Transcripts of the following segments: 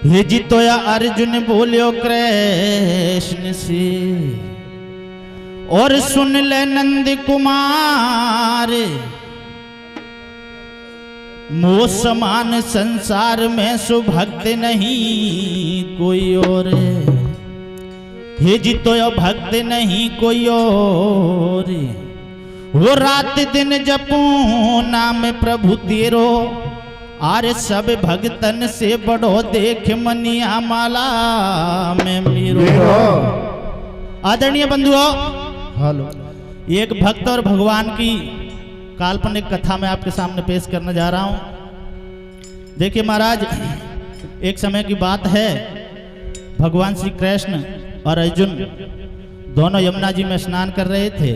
हे जितोया अर्जुन बोलियो कृष्ण से, और सुन ले नंद कुमार, मोह समान संसार में सुभक्त नहीं कोई और। हे जितोया भक्त नहीं कोई और, वो रात दिन जपू नाम प्रभु तेरो, आर सब भगतन से बड़ो देख मनिया माला में मेरो। आदरणीय बंधुओं, हेलो, एक भक्त और भगवान की काल्पनिक कथा मैं आपके सामने पेश करने जा रहा हूं। देखिए महाराज, एक समय की बात है, भगवान श्री कृष्ण और अर्जुन दोनों यमुना जी में स्नान कर रहे थे।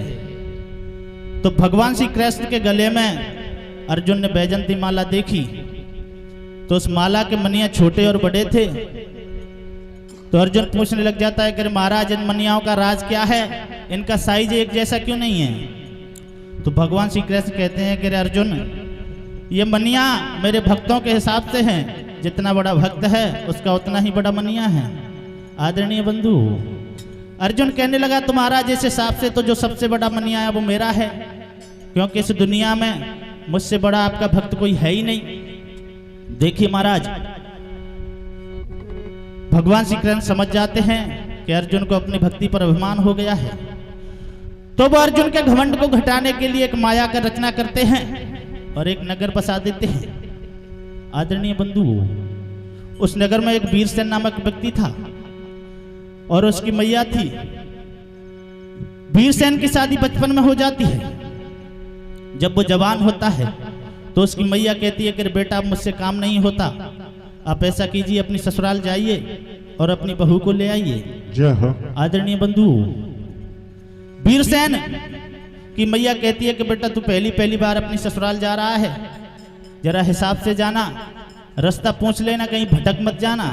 तो भगवान श्री कृष्ण के गले में अर्जुन ने बैजंती माला देखी, तो उस माला के मनिया छोटे और बड़े थे। तो अर्जुन पूछने लग जाता है कि महाराज, इन मनियाओं का राज क्या है, इनका साइज एक जैसा क्यों नहीं है? तो भगवान श्री कृष्ण कहते हैं कि अर्जुन, ये मनिया मेरे भक्तों के हिसाब से हैं, जितना बड़ा भक्त है उसका उतना ही बड़ा मनिया है। आदरणीय बंधु, अर्जुन कहने लगा, तुम्हारा जिस हिसाब से तो जो सबसे बड़ा मनिया है वो मेरा है, क्योंकि इस दुनिया में मुझसे बड़ा आपका भक्त कोई है ही नहीं। देखिए महाराज, भगवान श्री कृष्ण समझ जाते हैं कि अर्जुन को अपनी भक्ति पर अभिमान हो गया है। तो वो अर्जुन के घमंड को घटाने के लिए एक माया का रचना करते हैं और एक नगर बसा देते हैं। आदरणीय बंधु, उस नगर में एक वीरसेन नामक व्यक्ति था और उसकी मैया थी। वीरसेन की शादी बचपन में हो जाती है। जब वो जवान होता है तो उसकी मैया कहती है कि बेटा, मुझसे काम नहीं होता, आप ऐसा कीजिए, अपनी ससुराल जाइए और अपनी बहू को ले आइए। आदरणीय बंधु, वीरसेन की मैया कहती है कि बेटा, तू पहली बार अपनी ससुराल जा रहा है, जरा हिसाब से जाना, रास्ता पूछ लेना, कहीं भटक मत जाना।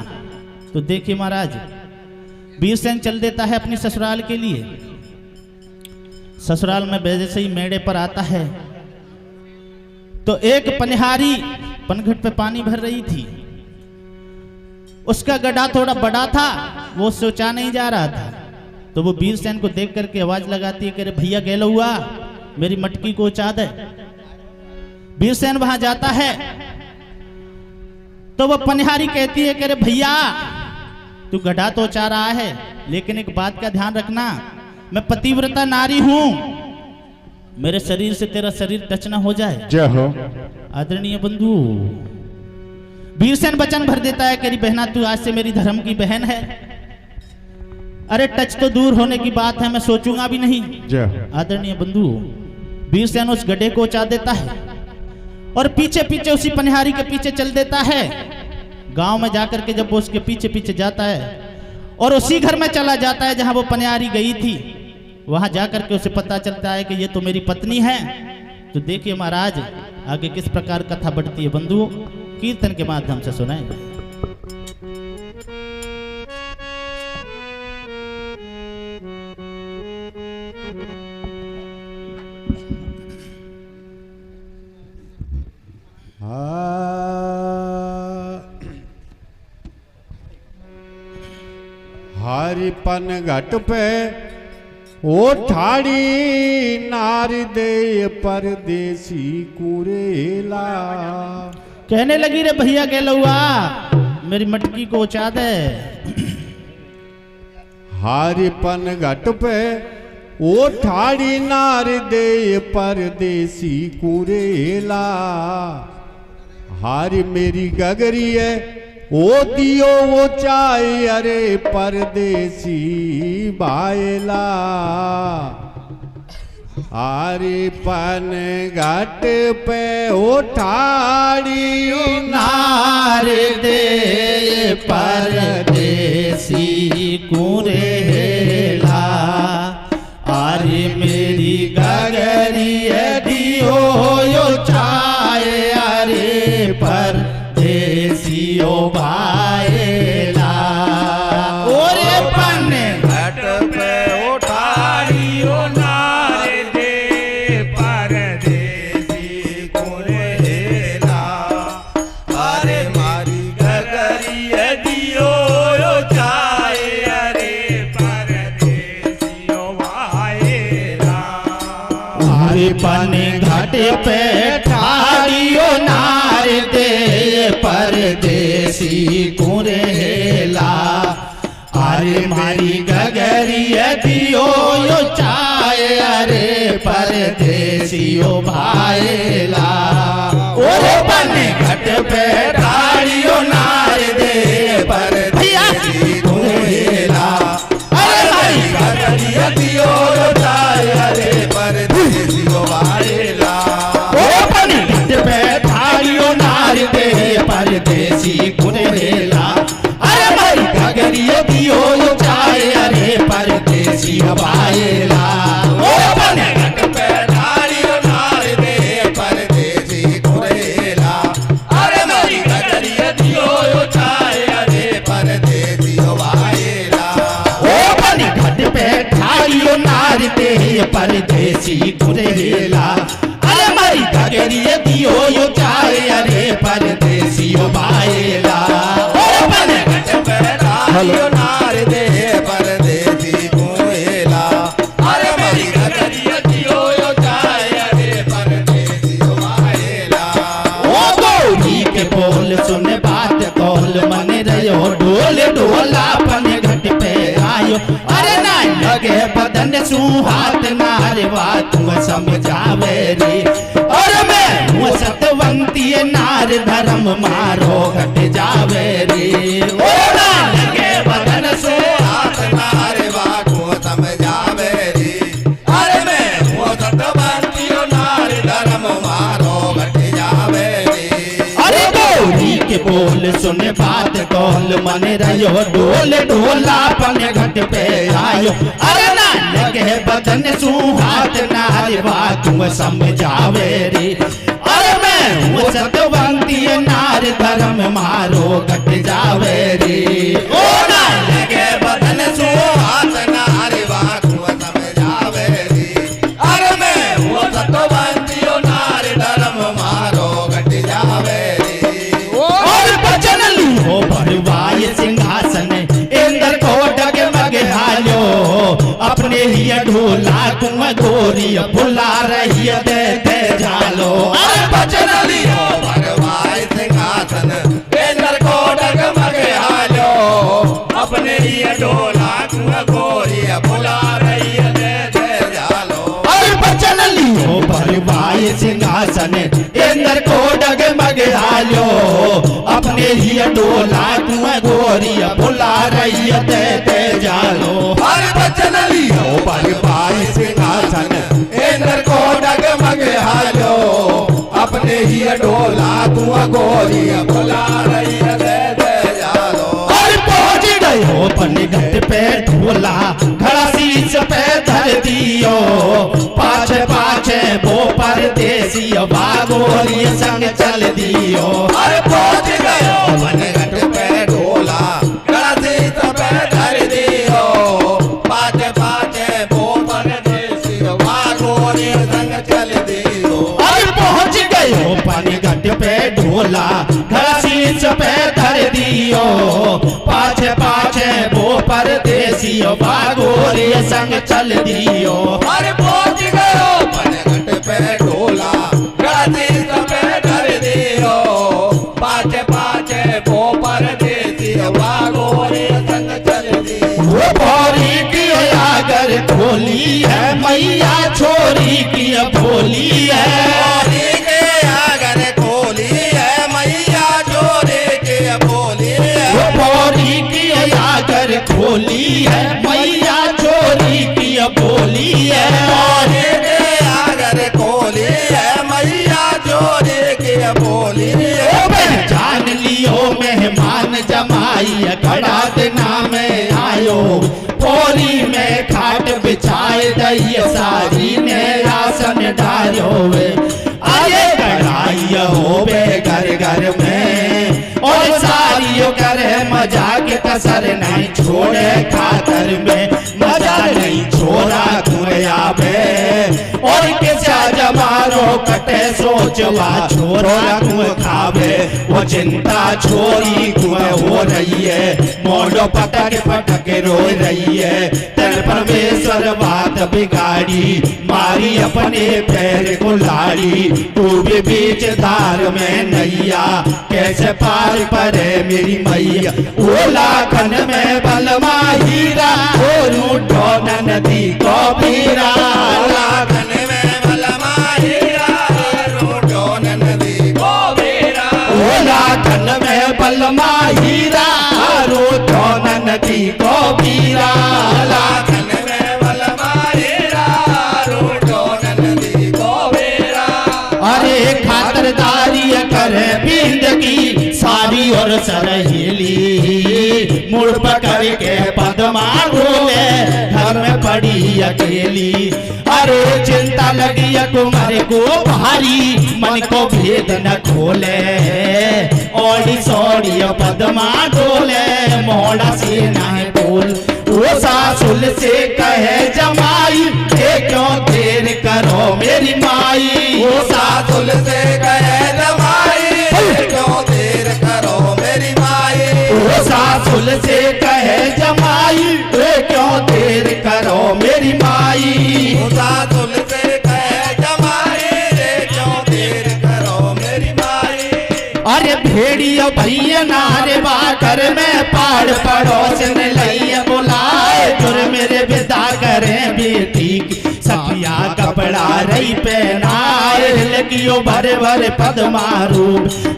तो देखिए महाराज, वीरसेन चल देता है अपनी ससुराल के लिए। ससुराल में जैसे ही मेड़े पर आता है तो एक पनिहारी पनघट पे पानी भर रही थी। उसका गड्ढा थोड़ा बड़ा था, वो सोचा नहीं जा रहा था। तो वो वीरसेन को देख करके आवाज लगाती है कि भैया गैलो हुआ, मेरी मटकी को उचा दे। वीरसेन वहां जाता है तो वो पनिहारी कहती है कि भैया, तू गड्ढा तो उचा रहा है, लेकिन एक बात का ध्यान रखना, मैं पतिव्रता नारी हूं, मेरे शरीर से तेरा शरीर टच ना हो जाए। जय हो। आदरणीय बंधु, वीरसेन वचन भर देता है कि बहना, तू आज से मेरी धर्म की बहन है। अरे टच तो दूर होने की बात है, मैं सोचूंगा भी नहीं। आदरणीय बंधु, वीरसेन उस गड्ढे को उचा देता है और पीछे पीछे उसी पनिहारी के पीछे चल देता है। गांव में जाकर के जब वो उसके पीछे पीछे जाता है और उसी घर में चला जाता है जहां वो पनिहारी गई थी, वहां जाकर के उसे पता चलता है कि ये तो मेरी पत्नी है। तो देखिए महाराज, आगे किस प्रकार कथा बढ़ती है बंधुओं, कीर्तन के माध्यम से सुनाएंगे। हरिपन घट पे ओ ठाड़ी नार दे परदेसी कुरेला। कहने लगी, रे भैया गैलुआ, मेरी मटकी को उचा दे। हरिपन घट पे ओ ठाड़ी नार दे परदेसी कुरेला। हारी मेरी गगरी है ओ दियो वो चाय, अरे परदेसी बायला। आरे पन घाट पे उठाड़ी नार दे परदेसी कुरेला। आरे मेरी गगरी दियो यो चाय, अरे परदेसी ओ भाईला। ओरे पन घाट पे उठाड़ी नार दे परदेसी कुरेला। पन घट पे ठाड़ियो नार दे परदेसी कुरेला अरे मारी गगरिया दियो यो चाय अरे परदेसियो भाईला ओरे पन घट पे ठाड़ियो नार दे परदेसी कुरेला अरे मारी गगरिया दियो यो चाय अरे परदेसियो भाईला ओरे पन घट पे ठाड़ियो नार दे परदेसी कुरेला अरे मारी गगरिया दियो यो चाय अरे परदेसी भाईला ओरे पन घट पे ठाड़ियो नार दे परदेसी कुरेला अरे मारी गगरिया दियो यो चाय अरे परदेसी भाईला ओ पन घट पे ठाड़ियो नार दे परदेसी कुरेला अरे मारी गगरिया दियो यो चाय अरे परदेसी भाईला ओ पन घट पे ठाड़ियो नार दे परदेसी कुरेला अरे मारी गगरिया दियो यो चाय अरे परदेसी भाईला ओ गौरी के बोल सुन बात कौल मन रहो ढोल ढोला पन घट पे आयो अरे ना लगे बदन सुहात नारवा तुम समझावे रे और मैं हूँ सतवंती नार धर्म मारो घट जावे रे ओ ना लगे बदन सुहात नारवा तुम समझावे रे अरे मैं हूँ सतवंती नार धर्म मारो घट जावे रे अरे गौरी के बोल सुन बात कौल मन रहो ढोल ढोला पन घट पे आयो अरे ना लगे बदन सुहात नारवा तुम समझावे रे अरे मैं हूँ सतवंती नार धर्म मारो घट जावे रे ओ ना लगे बदन सुहात नारवा तुम समझावे रे अरे मैं हूँ सतवंती नार धर्म मारो घट जावे रे और बचन लियो भरवाए सिंहासन इंद्र को डगमग हालो अपने ही ढोला तुम गोरी भुला रही दे दे जालो अरे बचन लियो भरवाए सिंहासन इंद्र को डगमग हालो अपने ही ढोला तुम गोरी भुला रही दे दे जालो अरे बचन लियो भरवाए सिंहासन इंद्र को डगमग हालो अपने ही डोला तुम गोरी भुला रही दे दे जालो हर बचन लियो भरवाए सिंहासन इंद्र को डगमग हालो अपने ही डोला तुम गोरी भुला रही दे दे जालो और पहुंच गयो पन घट पे ढोला खड़ा शीश पे धर दियो पाछे पाछे वो परदेसी बागोरी संग चल दियो अरे पहुंच गयो पन घट पे ढोला खड़ा शीश पे धर दियो पाछे पाछे वो परदेसी बागोरी संग चल दियो अरे पहुंच गयो पन घट पे ढोला खड़ा शीश पे धर दियो पाछे पाछे वो परदेसी बागोरी संग चल दियो अरे पहुंच गयो पन घट पे ढोला गति पे धर दियो पाछे पाछे वो परदेसी बागोरी संग चल दियो वो भोरी की आगर खोली है मैया छोरी की भोली है आगर खोली है मैया छोरी की भोली है वो भोरी की आगर खोली है मैया छोरी की बोली है आगर खोली है मैया छोरी की बोली है जान लियो मेहमान जमाई खड़ा दिना में आयो पोरी में खाट बिछाए दई सारी ने आसन डालो वे अरे कढ़ाई होवे घर घर में और सारियों करे मजाक कसर नहीं छोड़े खातर में मजा नहीं छोड़ा कुया बे और किसा जमारो कटे सोचवा छोरा कुआ खावे वो चिंता छोरी कुएं हो रही है, मोड़ो पटक पटक रो रही है। तेरे परमेश्वर बात बिगाड़ी, मारी अपने पैर को लाड़ी। तू भी बीच धार में नैया, कैसे पार पड़े मेरी मैया। ओ लाखन में बलवा हीरा, ओ रूठो नदी को बीरा। लाखन में बलवा हीरा, रूठो नदी को बीरा। ओ लाखन में बलवा हीरा, रूठो नदी को बीरा। लाखन में बलवा हीरा, रूठो नदी को बीरा। अरे खातरदारी करे बिंदगी सारी और सरहेली, मुड़ पकड़ के पदमा डोले, घर में पड़ी अकेली। अरे चिंता लगी कुमार को भारी, मन को भेद न खोले। ओडी सोड़ी पदमा डोले, मोड़ा से न बोल। वो सासुल से कहे जमाई, ये क्यों देर करो मेरी माई। वो सासुल से कहे जमाई, क्यों देर करो मेरी माई। वो सासुल से कहे जमाई, ये क्यों देर करो मेरी माई। वो सासुल से कहे जमाई, क्यों देर करो मेरी माई। अरे भेड़िया भैया नारे बाकर में पाड़ पड़ोस ने लैया बुलाए। जुर मेरे विदा करें बेटी की, सखिया कपड़ा रही पहनाए। लगियो भरे भरे पदमारू,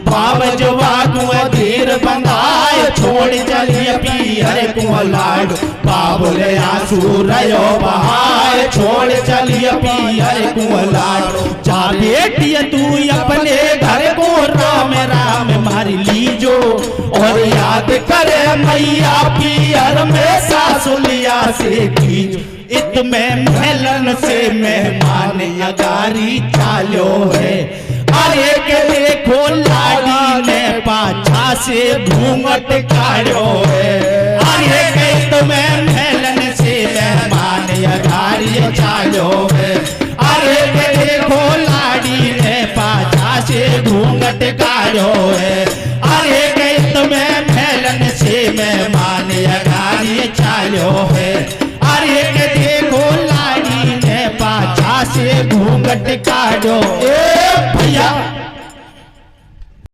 बाब जवा कुआ धीर बंधाए। छोड़ चलिए पियर कुआ लाड, बाबुले आंसू रयो बहाए। छोड़ चलिए पियर कुआ लाड, जा बेटिया तू अपने घर को राम राम मार लीजो। और याद करे मैया पियर में सासुलिया से कीजो। इत में महलन से मेहमान अगारी चालो है। अरे के देखो लाड़ी ने पाछा से घूंघट काढ़ो है। अरे के तुम्हें महलन से मेहमान अगारी चालो है। अरे के देखो लाड़ी ने पाछा से घूंघट काढ़ो है। अरे के तुम्हें महलन से मेहमान अगारी चालो है। अरे के देखो लाड़ी ने पाछा से घूंघट काढ़ो। ए भैया